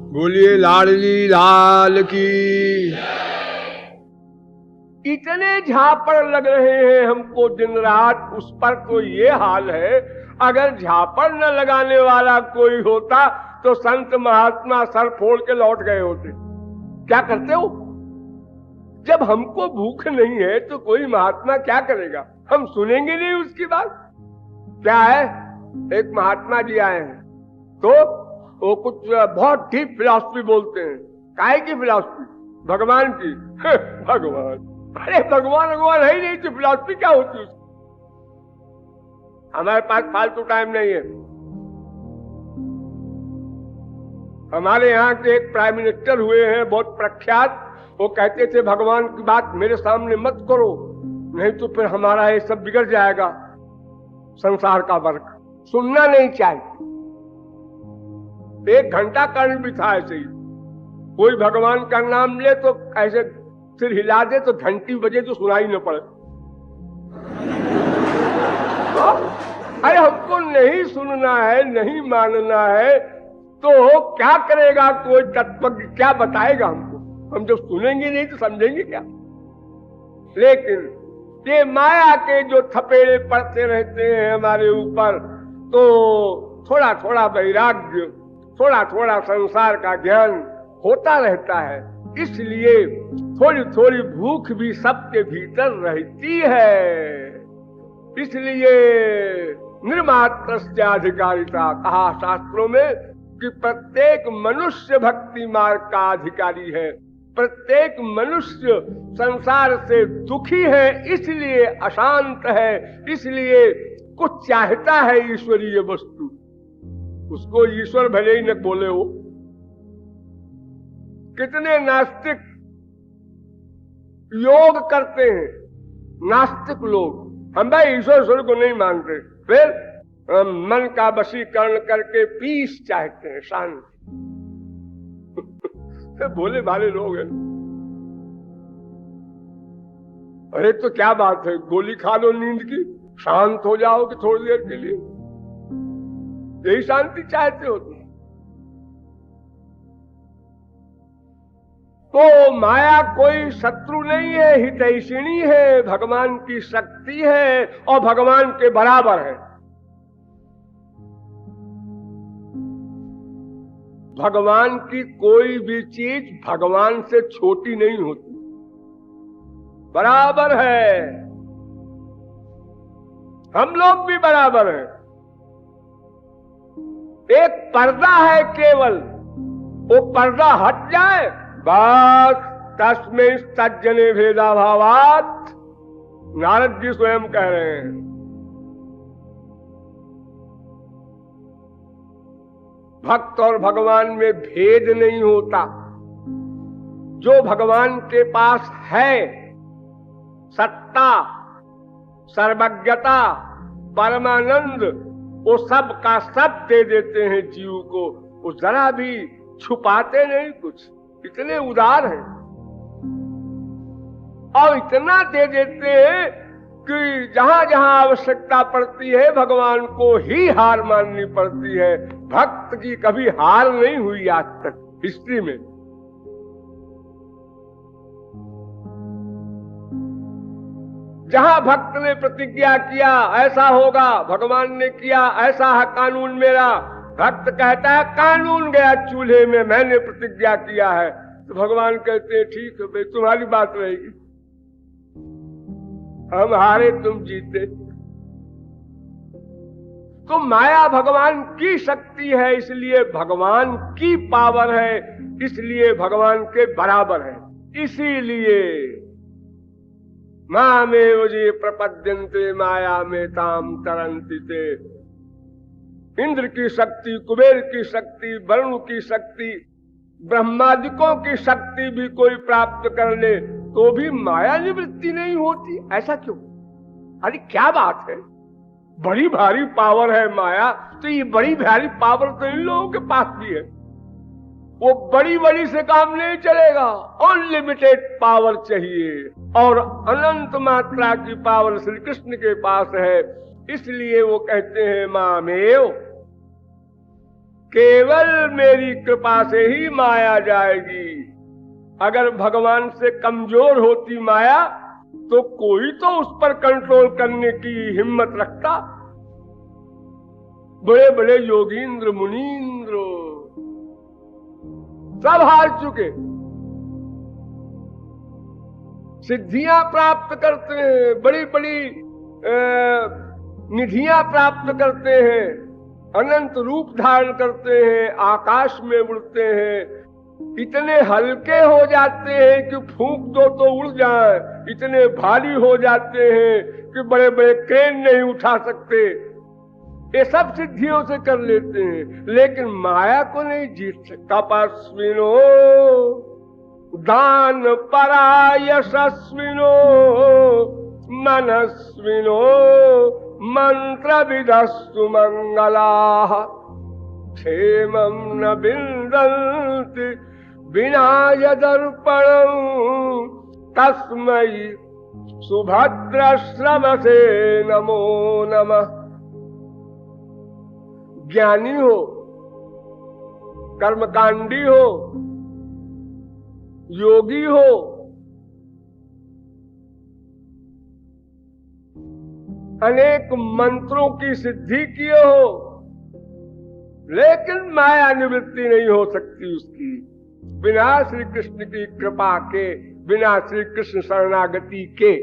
बोलिए लाडली लाल की। इतने झापड़ लग रहे हैं हमको दिन रात, उस पर तो ये हाल है। अगर झापड़ न लगाने वाला कोई होता तो संत महात्मा सर फोड़ के लौट गए होते। क्या करते हो? जब हमको भूख नहीं है तो कोई महात्मा क्या करेगा? हम सुनेंगे नहीं उसकी बात। क्या है, एक महात्मा जी आए हैं तो वो कुछ बहुत डीप फिलॉसफी बोलते हैं। काहे की फिलॉसफी? भगवान की। भगवान, अरे भगवान भगवान है ही नहीं तो फिलॉसफी क्या होती है? हमारे पास फालतू टाइम नहीं है। हमारे यहाँ के एक प्राइम मिनिस्टर हुए हैं बहुत प्रख्यात। वो कहते थे भगवान की बात मेरे सामने मत करो, नहीं तो फिर हमारा ये सब बिगड़ जाएगा। संसार का वर्ग सुनना नहीं चाहिए। 1 घंटा कर्ण भी था ऐसे ही। कोई भगवान का नाम ले तो ऐसे सिर हिला दे तो घंटी बजे तो सुनाई न पड़े। अरे हमको नहीं सुनना है, नहीं मानना है तो क्या करेगा कोई तत्वज्ञ? क्या बताएगा हमको? हम जब सुनेंगे नहीं तो समझेंगे क्या? लेकिन ये माया के जो थपेड़े पड़ते रहते हैं हमारे ऊपर, तो थोड़ा थोड़ा वैराग्य, थोड़ा थोड़ा संसार का ज्ञान होता रहता है। इसलिए थोड़ी थोड़ी भूख भी सबके भीतर रहती है। इसलिए निर्मात्र अधिकारिता कहा शास्त्रों में कि प्रत्येक मनुष्य भक्ति मार्ग का अधिकारी है। प्रत्येक मनुष्य संसार से दुखी है, इसलिए अशांत है, इसलिए कुछ चाहता है ईश्वरीय वस्तु। उसको ईश्वर भले ही न बोले हो। कितने नास्तिक योग करते हैं, नास्तिक लोग। हम भाई ईश्वर को नहीं मानते, फिर मन का वशीकरण करके पीस चाहते हैं, शांति। भोले भाले लोग हैं। अरे तो क्या बात है, गोली खा लो नींद की, शांत हो जाओगे थोड़ी देर के लिए। यही शांति चाहते हो तुम। तो माया कोई शत्रु नहीं है, हितैषिणी है, भगवान की शक्ति है और भगवान के बराबर है। भगवान की कोई भी चीज भगवान से छोटी नहीं होती, बराबर है। हम लोग भी बराबर हैं। एक पर्दा है केवल, वो पर्दा हट जाए बस तस्मै सज्जने भेदा भावात, नारद जी स्वयं कह रहे हैं। भक्त और भगवान में भेद नहीं होता। जो भगवान के पास है, सत्ता, सर्वज्ञता, परमानंद, वो सब का सब दे देते हैं जीव को। वो जरा भी छुपाते नहीं कुछ, इतने उदार हैं और इतना दे देते हैं कि जहां जहां आवश्यकता पड़ती है भगवान को ही हार माननी पड़ती है। भक्त की कभी हार नहीं हुई आज तक हिस्ट्री में। जहां भक्त ने प्रतिज्ञा किया ऐसा होगा, भगवान ने किया ऐसा है कानून मेरा, भक्त कहता है कानून गया चूल्हे में, मैंने प्रतिज्ञा किया है, तो भगवान कहते हैं ठीक है भाई, तुम्हारी बात रहेगी, हम हारे तुम जीते। तो माया भगवान की शक्ति है, इसलिए भगवान की पावर है, इसलिए भगवान के बराबर है। इसीलिए मामेव ये प्रपद्यन्ते माया में ताम तरन्ति ते। इंद्र की शक्ति, कुबेर की शक्ति, वरुण की शक्ति, ब्रह्मादिकों की शक्ति भी कोई प्राप्त कर ले तो भी माया निवृत्ति नहीं होती। ऐसा क्यों? अरे क्या बात है, बड़ी भारी पावर है माया, तो ये बड़ी भारी पावर तो इन लोगों के पास भी है। वो बड़ी बड़ी से काम नहीं चलेगा, अनलिमिटेड पावर चाहिए और अनंत मात्रा की पावर श्री कृष्ण के पास है। इसलिए वो कहते हैं मामेव केवल मेरी कृपा से ही माया जाएगी। अगर भगवान से कमजोर होती माया तो कोई तो उस पर कंट्रोल करने की हिम्मत रखता। बड़े बड़े योगींद्र मुनींद्र सब हार चुके, सिद्धियां प्राप्त करते हैं, बड़ी बड़ी निधियां प्राप्त करते हैं, अनंत रूप धारण करते हैं, आकाश में उड़ते हैं, इतने हल्के हो जाते हैं कि फूंक दो तो उड़ जाए, इतने भारी हो जाते हैं कि बड़े बड़े क्रेन नहीं उठा सकते। ये सब सिद्धियों से कर लेते हैं, लेकिन माया को नहीं जीत सकता। तपस्विनो दान परा यशस्विनो मनस्विनो मंत्र विदस्तु मंगलाः क्षेमं न विन्दन्ति विना यदर्पणं तस्मै सुभद्रश्रवसे नमो नमः। ज्ञानी हो, कर्मकांडी हो, योगी हो, अनेक मंत्रों की सिद्धि किए हो, लेकिन माया निवृत्ति नहीं हो सकती उसकी बिना श्री कृष्ण की कृपा के, बिना श्री कृष्ण शरणागति के।